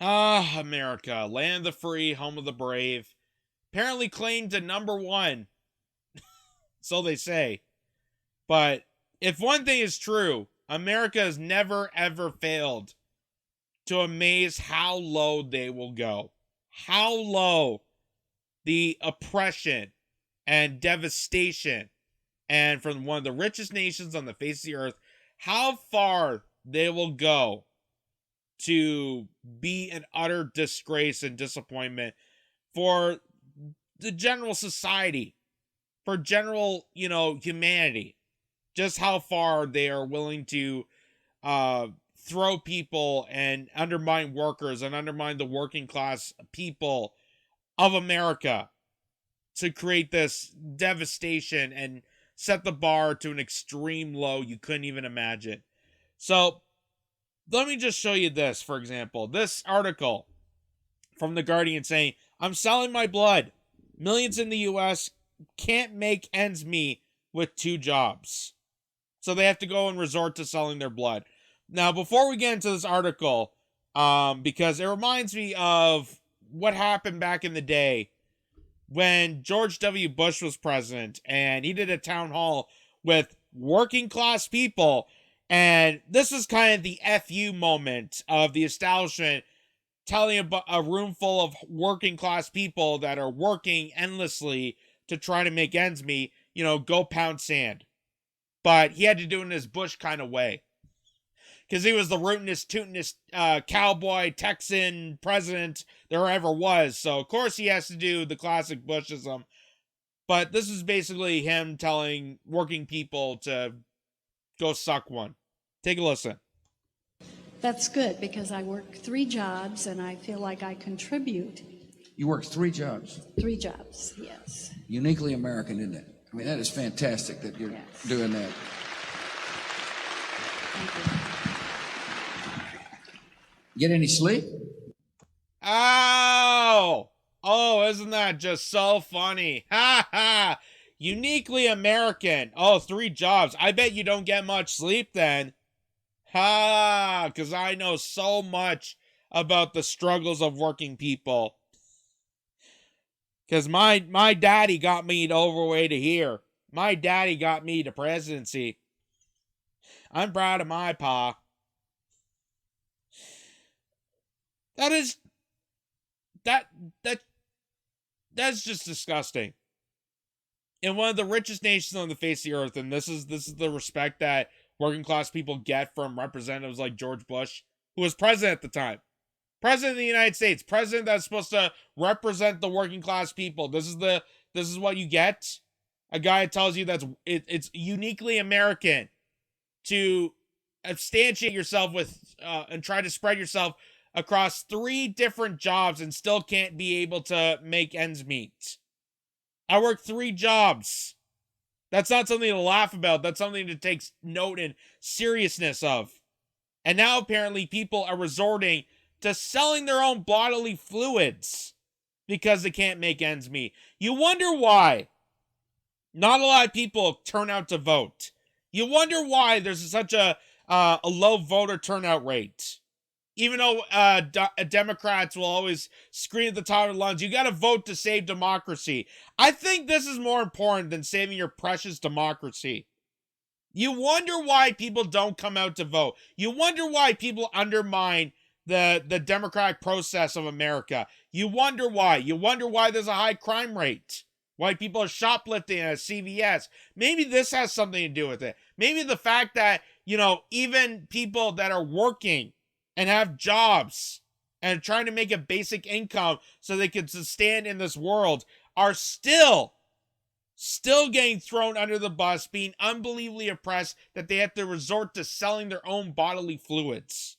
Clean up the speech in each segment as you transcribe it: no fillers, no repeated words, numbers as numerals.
Ah, America, land of the free, home of the brave. Apparently claimed to number one, so they say. But if one thing is true, America has never ever failed to amaze how low they will go. How low the oppression and devastation, and from one of the richest nations on the face of the earth, how far they will go to be an utter disgrace and disappointment for the general society, for general, humanity. Just how far they are willing to uh, throw people and undermine workers and undermine the working class people of America to create this devastation and set the bar to an extreme low you couldn't even imagine. So let me just show you this, for example. This article from The Guardian saying, I'm selling my blood. Millions in the US can't make ends meet with two jobs. So they have to go and resort to selling their blood. Now, before we get into this article, because it reminds me of what happened back in the day when George W. Bush was president and he did a town hall with working class people. And this was kind of the FU moment of the establishment telling about a room full of working class people that are working endlessly to try to make ends meet, go pound sand. But he had to do it in his Bush kind of way. Because he was the rootinest, tootinest cowboy Texan president there ever was. So, of course, he has to do the classic Bushism. But this is basically him telling working people to go suck one. Take a listen. That's good because I work 3 jobs and I feel like I contribute. You work 3 jobs. 3 jobs, yes. Uniquely American, isn't it? I mean, that is fantastic that you're doing that. Thank you. Get any sleep? Oh, isn't that just so funny? Ha ha! Uniquely American. Oh, 3 jobs. I bet you don't get much sleep then. Ha! Because I know so much about the struggles of working people. Because my daddy got me all the way to here. My daddy got me to presidency. I'm proud of my pa. That's just disgusting. In one of the richest nations on the face of the earth, and this is the respect that working class people get from representatives like George Bush, who was president at the time. President of the United States, president that's supposed to represent the working class people. This is what you get. A guy that tells you it's uniquely American to substantiate yourself with and try to spread yourself across 3 different jobs and still can't be able to make ends meet. I work 3 jobs. That's not something to laugh about. That's something to take note and seriousness of. And now apparently people are resorting to selling their own bodily fluids because they can't make ends meet. You wonder why not a lot of people turn out to vote. You wonder why there's such a low voter turnout rate. Even though Democrats will always scream at the top of their lungs, you got to vote to save democracy. I think this is more important than saving your precious democracy. You wonder why people don't come out to vote. You wonder why people undermine the democratic process of America. You wonder why. You wonder why there's a high crime rate. Why people are shoplifting at CVS. Maybe this has something to do with it. Maybe the fact that, even people that are working and have jobs and trying to make a basic income so they can sustain in this world are still getting thrown under the bus, being unbelievably oppressed, that they have to resort to selling their own bodily fluids.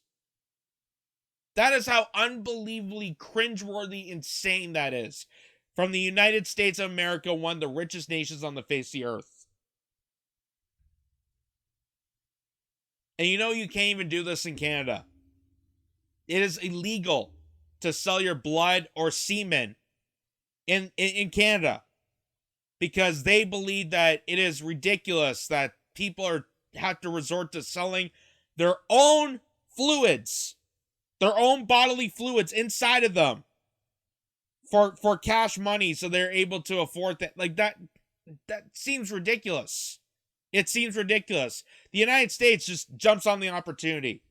That is how unbelievably cringeworthy, insane that is. From the United States of America, one of the richest nations on the face of the earth. And you can't even do this in Canada. It is illegal to sell your blood or semen in Canada. because they believe that it is ridiculous that people have to resort to selling their own fluids, their own bodily fluids inside of them for cash money so they're able to afford that. Like that seems ridiculous. It seems ridiculous. The United States just jumps on the opportunity.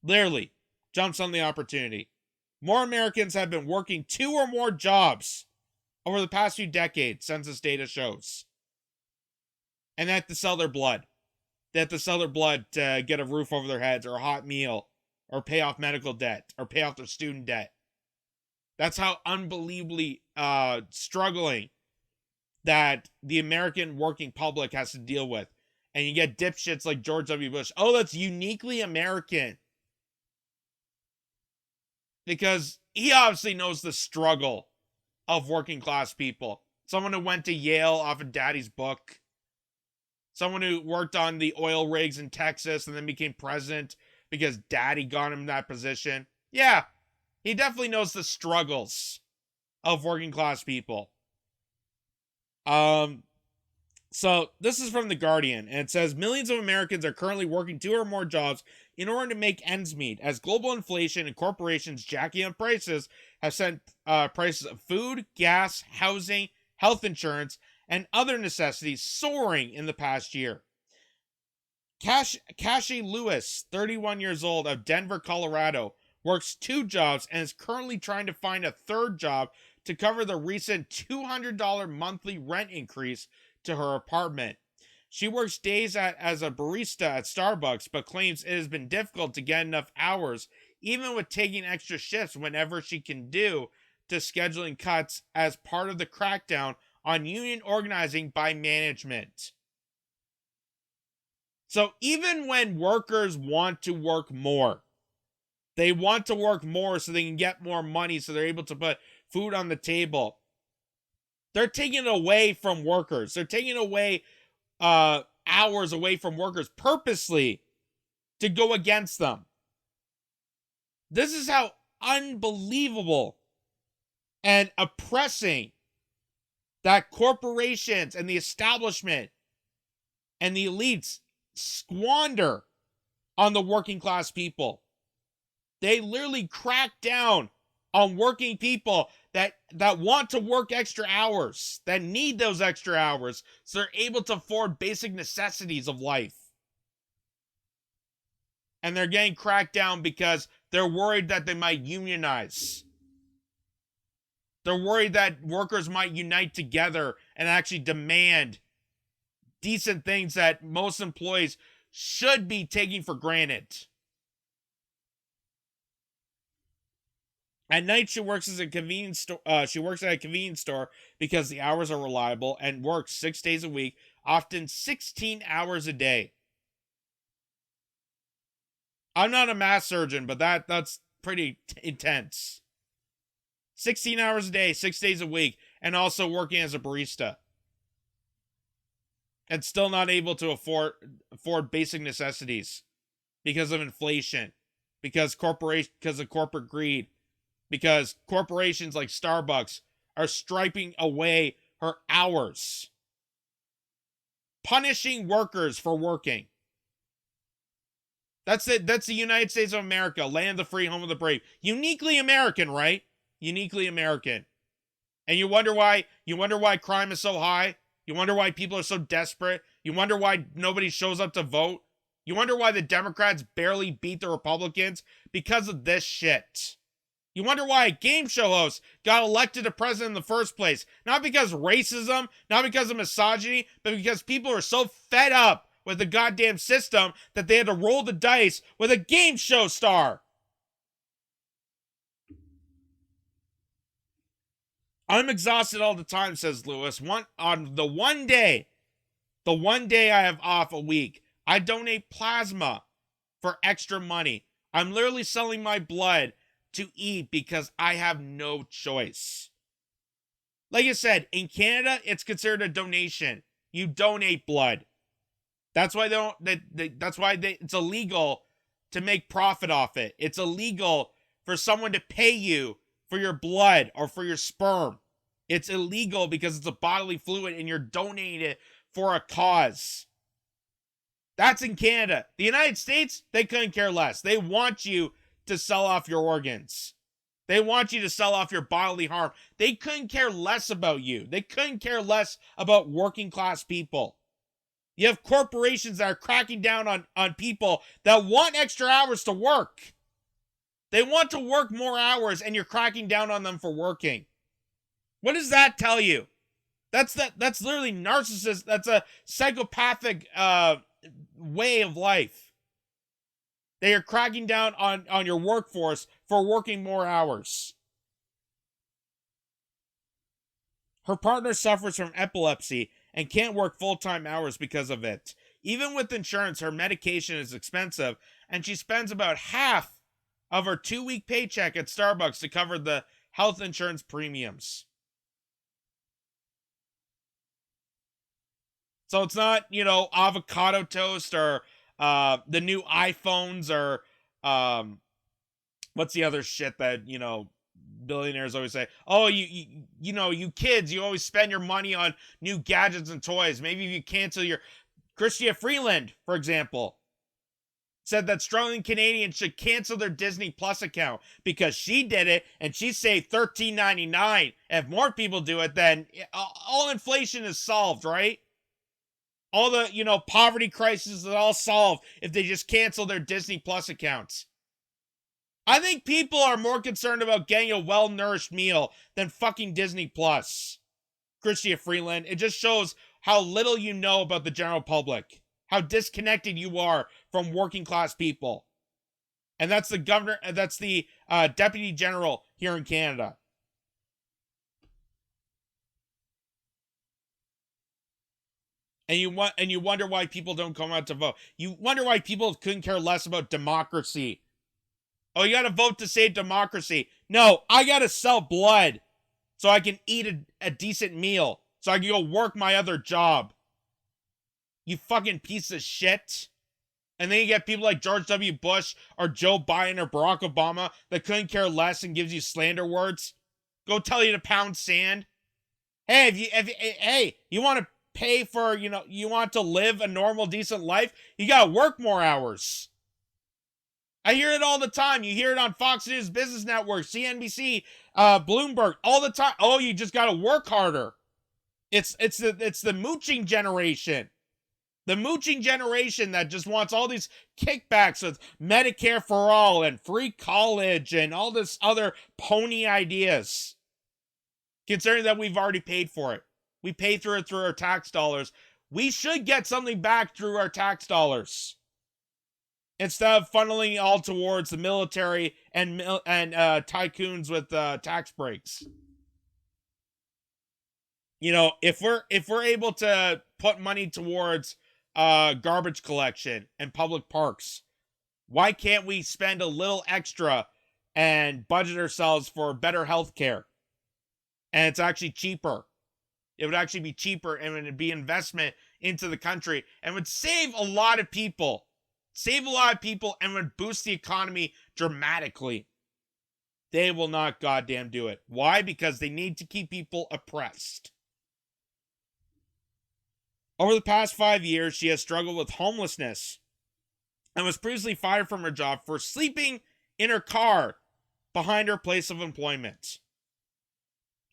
Literally jumps on the opportunity. More Americans have been working 2 or more jobs over the past few decades, census data shows. And they have to sell their blood. They have to sell their blood to get a roof over their heads or a hot meal or pay off medical debt or pay off their student debt. That's how unbelievably struggling that the American working public has to deal with. And you get dipshits like George W. Bush. Oh, that's uniquely American. Because he obviously knows the struggle of working class people. Someone who went to Yale off of Daddy's book. Someone who worked on the oil rigs in Texas and then became president because Daddy got him that position. Yeah, he definitely knows the struggles of working class people. So this is from The Guardian, and it says millions of Americans are currently working 2 or more jobs in order to make ends meet, as global inflation and corporations jacking up prices have sent prices of food, gas, housing, health insurance, and other necessities soaring in the past year. Cashy Lewis, 31 years old, of Denver, Colorado, works 2 jobs and is currently trying to find a 3rd job to cover the recent $200 monthly rent increase to her apartment. She works days as a barista at Starbucks, but claims it has been difficult to get enough hours, even with taking extra shifts whenever she can due to scheduling cuts as part of the crackdown on union organizing by management. So even when workers want to work more, they want to work more so they can get more money so they're able to put food on the table. They're taking it away from workers. They're taking away hours away from workers purposely to go against them. This is how unbelievable and oppressing that corporations and the establishment and the elites squander on the working class people. They literally crack down on working people that want to work extra hours, that need those extra hours, so they're able to afford basic necessities of life. And they're getting cracked down because they're worried that they might unionize. They're worried that workers might unite together and actually demand decent things that most employees should be taking for granted. At night, she works as a convenience store. She works at a convenience store because the hours are reliable and works 6 days a week, often 16 hours a day. I'm not a math surgeon, but that's pretty intense. 16 hours a day, 6 days a week, and also working as a barista. And still not able to afford basic necessities because of inflation, because of corporate greed, because corporations like Starbucks are striping away her hours, punishing workers for working. That's it. That's the United States of America, land of the free, home of the brave. Uniquely American, right? Uniquely American. And you wonder why crime is so high? You wonder why people are so desperate? You wonder why nobody shows up to vote? You wonder why the Democrats barely beat the Republicans? Because of this shit. You wonder why a game show host got elected to president in the first place. Not because of racism, not because of misogyny, but because people are so fed up with the goddamn system that they had to roll the dice with a game show star. I'm exhausted all the time, says Lewis. On the one day I have off a week, I donate plasma for extra money. I'm literally selling my blood to eat because I have no choice. Like I said, in Canada, it's considered a donation. You donate blood. That's why it's illegal to make profit off it. It's illegal for someone to pay you for your blood or for your sperm. It's illegal because it's a bodily fluid and you're donating it for a cause. That's in Canada. The United States, they couldn't care less. They want you to sell off your organs. They want you to sell off your bodily harm. They couldn't care less about you. They couldn't care less about working class people. You have corporations that are cracking down on people that want extra hours to work. They want to work more hours and you're cracking down on them for working. What does that tell you? That's literally narcissist. That's a psychopathic way of life. They are cracking down on your workforce for working more hours. Her partner suffers from epilepsy and can't work full-time hours because of it. Even with insurance, her medication is expensive, and she spends about half of her 2-week paycheck at Starbucks to cover the health insurance premiums. So it's not, avocado toast or the new iPhones or what's the other shit that, billionaires always say, oh, you kids, you always spend your money on new gadgets and toys. Maybe if you cancel your... Chrystia Freeland, for example, said that struggling Canadians should cancel their Disney Plus account because she did it and she saved $13.99. If more people do it, then all inflation is solved, right? All the, poverty crisis is all solved if they just cancel their Disney Plus accounts. I think people are more concerned about getting a well-nourished meal than fucking Disney Plus. Chrystia Freeland, it just shows how little you know about the general public. How disconnected you are from working class people. And that's the governor, that's the deputy general here in Canada. And you wonder why people don't come out to vote. You wonder why people couldn't care less about democracy. Oh, you gotta vote to save democracy. No, I gotta sell blood so I can eat a decent meal. So I can go work my other job. You fucking piece of shit. And then you get people like George W. Bush or Joe Biden or Barack Obama that couldn't care less and gives you slander words. Go tell you to pound sand. Hey, you want to pay for, you want to live a normal, decent life? You gotta work more hours. I hear it all the time. You hear it on Fox News Business Network, CNBC, Bloomberg, all the time. Oh, you just gotta work harder. It's the mooching generation. The mooching generation that just wants all these kickbacks with Medicare for all and free college and all this other pony ideas. Considering that we've already paid for it. We pay through it through our tax dollars. We should get something back through our tax dollars. Instead of funneling it all towards the military and tycoons with tax breaks. If we're able to put money towards garbage collection and public parks, why can't we spend a little extra and budget ourselves for better health care? And it's actually cheaper. It would actually be cheaper and it would be investment into the country and would save a lot of people. And would boost the economy dramatically. They will not goddamn do it. Why? Because they need to keep people oppressed. Over the past 5 years, she has struggled with homelessness and was previously fired from her job for sleeping in her car behind her place of employment.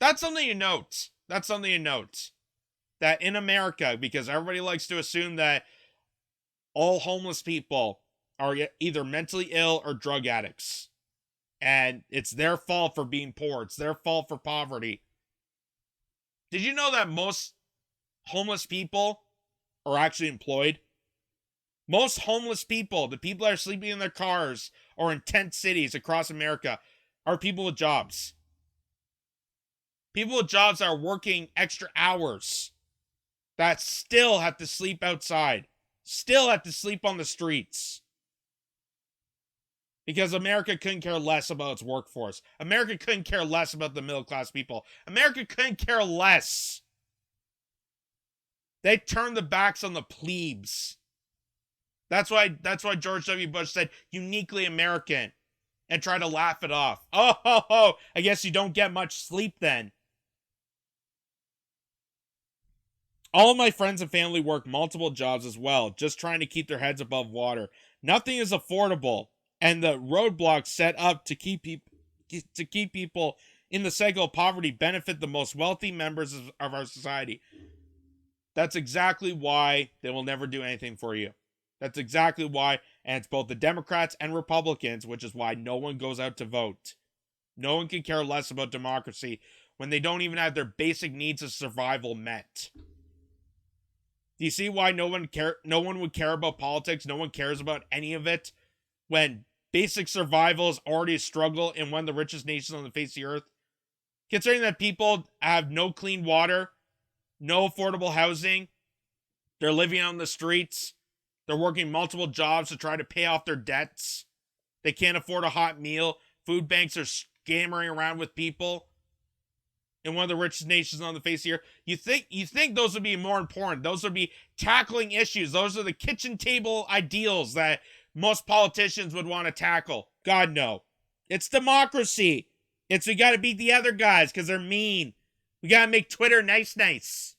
That's something to note. That in America, because everybody likes to assume that all homeless people are either mentally ill or drug addicts. And it's their fault for being poor. It's their fault for poverty. Did you know that most homeless people are actually employed? Most homeless people, the people that are sleeping in their cars or in tent cities across America, are people with jobs. People with jobs that are working extra hours that still have to sleep outside, still have to sleep on the streets. Because America couldn't care less about its workforce. America couldn't care less about the middle class people. America couldn't care less. They turned the backs on the plebes. That's why George W. Bush said uniquely American and tried to laugh it off. Oh, I guess you don't get much sleep then. All of my friends and family work multiple jobs as well, just trying to keep their heads above water. Nothing is affordable, and the roadblocks set up to keep people in the cycle of poverty benefit the most wealthy members of our society. That's exactly why they will never do anything for you. That's exactly why, and it's both the Democrats and Republicans, which is why no one goes out to vote. No one can care less about democracy when they don't even have their basic needs of survival met. Do you see why no one would care about politics? No one cares about any of it when basic survival is already a struggle in one of the richest nations on the face of the earth? Considering that people have no clean water, no affordable housing, they're living out in the streets, they're working multiple jobs to try to pay off their debts, they can't afford a hot meal, food banks are scammering around with people in one of the richest nations on the face of the earth. You think those would be more important? Those would be tackling issues. Those are the kitchen table ideals that most politicians would want to tackle. God, no. It's democracy. It's we got to beat the other guys because they're mean. We got to make Twitter nice.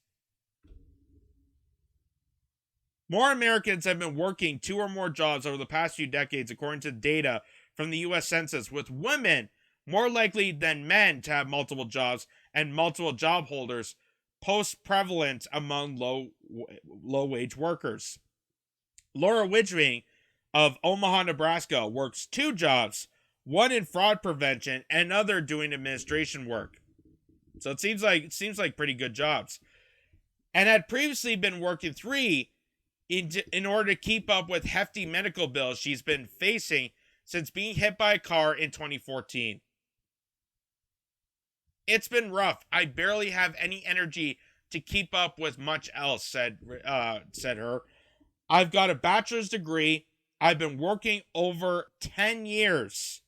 More Americans have been working 2 or more jobs over the past few decades, according to data from the U.S. Census, with women more likely than men to have multiple jobs and multiple job holders post-prevalent among low-wage workers. Laura Widging of Omaha, Nebraska works 2 jobs, one in fraud prevention and another doing administration work. So it seems like pretty good jobs. And had previously been working 3 in order to keep up with hefty medical bills she's been facing since being hit by a car in 2014. It's been rough. I barely have any energy to keep up with much else, said her. I've got a bachelor's degree. I've been working over 10 years.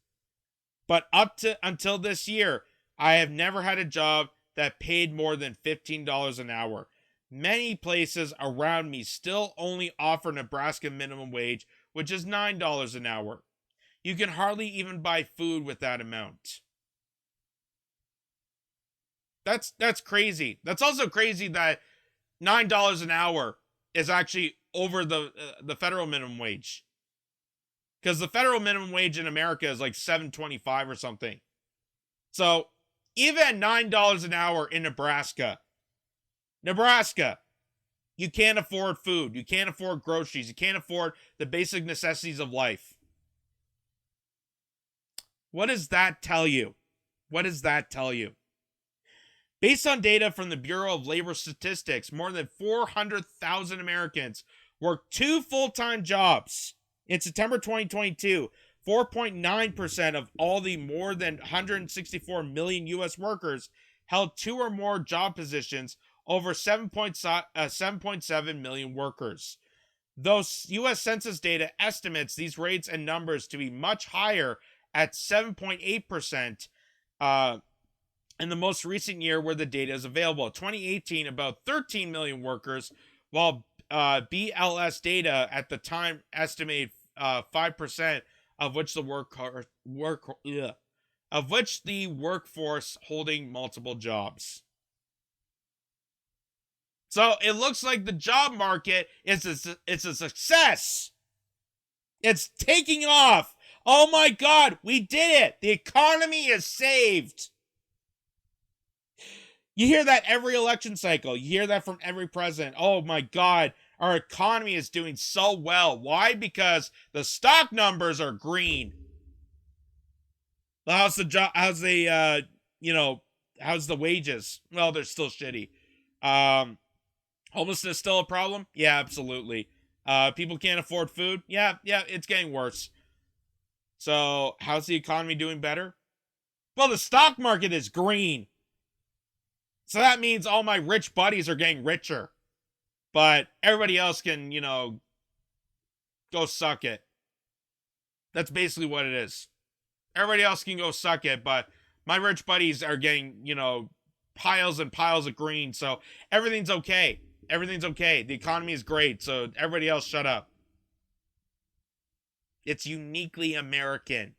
But until this year, I have never had a job that paid more than $15 an hour. Many places around me still only offer Nebraska minimum wage, which is $9 an hour. You can hardly even buy food with that amount. That's crazy. That's also crazy that $9 an hour is actually over the federal minimum wage. Because the federal minimum wage in America is like $7.25 or something. So even at $9 an hour in Nebraska, you can't afford food. You can't afford groceries. You can't afford the basic necessities of life. What does that tell you? What does that tell you? Based on data from the Bureau of Labor Statistics, more than 400,000 Americans worked 2 full-time jobs. In September 2022, 4.9% of all the more than 164 million U.S. workers held 2 or more job positions over 7.7 million workers. Though U.S. Census data estimates these rates and numbers to be much higher at 7.8%, in the most recent year where the data is available. 2018, about 13 million workers, while BLS data at the time estimated 5% of which the workforce holding multiple jobs. So it looks like the job market is it's a success. It's taking off. Oh my God, we did it. The economy is saved. You hear that every election cycle. You hear that from every president. Oh my God, our economy is doing so well. Why? Because the stock numbers are green. How's the wages? Well, they're still shitty. Homelessness still a problem? Yeah, absolutely. People can't afford food? Yeah, it's getting worse. So, how's the economy doing better? Well, the stock market is green. So that means all my rich buddies are getting richer. But everybody else can, go suck it. That's basically what it is. Everybody else can go suck it, but my rich buddies are getting, piles and piles of green. So everything's okay. Everything's okay. The economy is great. So everybody else shut up. It's uniquely American,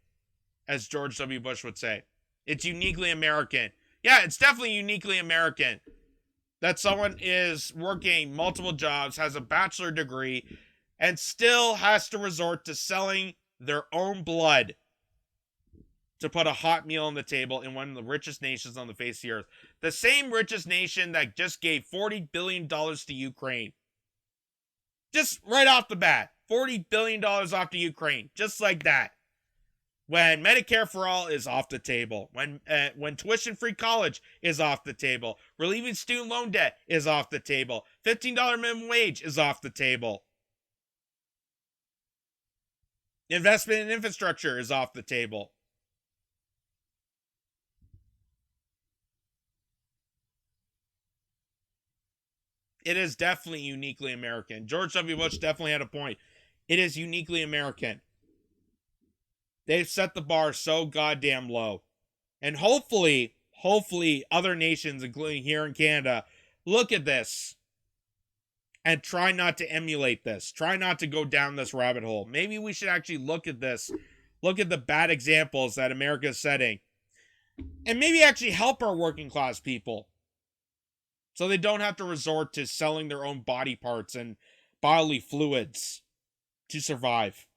as George W. Bush would say. It's uniquely American. Yeah, it's definitely uniquely American that someone is working multiple jobs, has a bachelor degree, and still has to resort to selling their own blood to put a hot meal on the table in one of the richest nations on the face of the earth. The same richest nation that just gave $40 billion to Ukraine. Just right off the bat, $40 billion off to Ukraine, just like that. When Medicare for all is off the table, when tuition-free college is off the table, relieving student loan debt is off the table, $15 minimum wage is off the table, investment in infrastructure is off the table. It is definitely uniquely American. George W. Bush definitely had a point. It is uniquely American. They've set the bar so goddamn low. And hopefully other nations, including here in Canada, look at this and try not to emulate this. Try not to go down this rabbit hole. Maybe we should actually look at this. Look at the bad examples that America is setting. And maybe actually help our working class people, so they don't have to resort to selling their own body parts and bodily fluids to survive.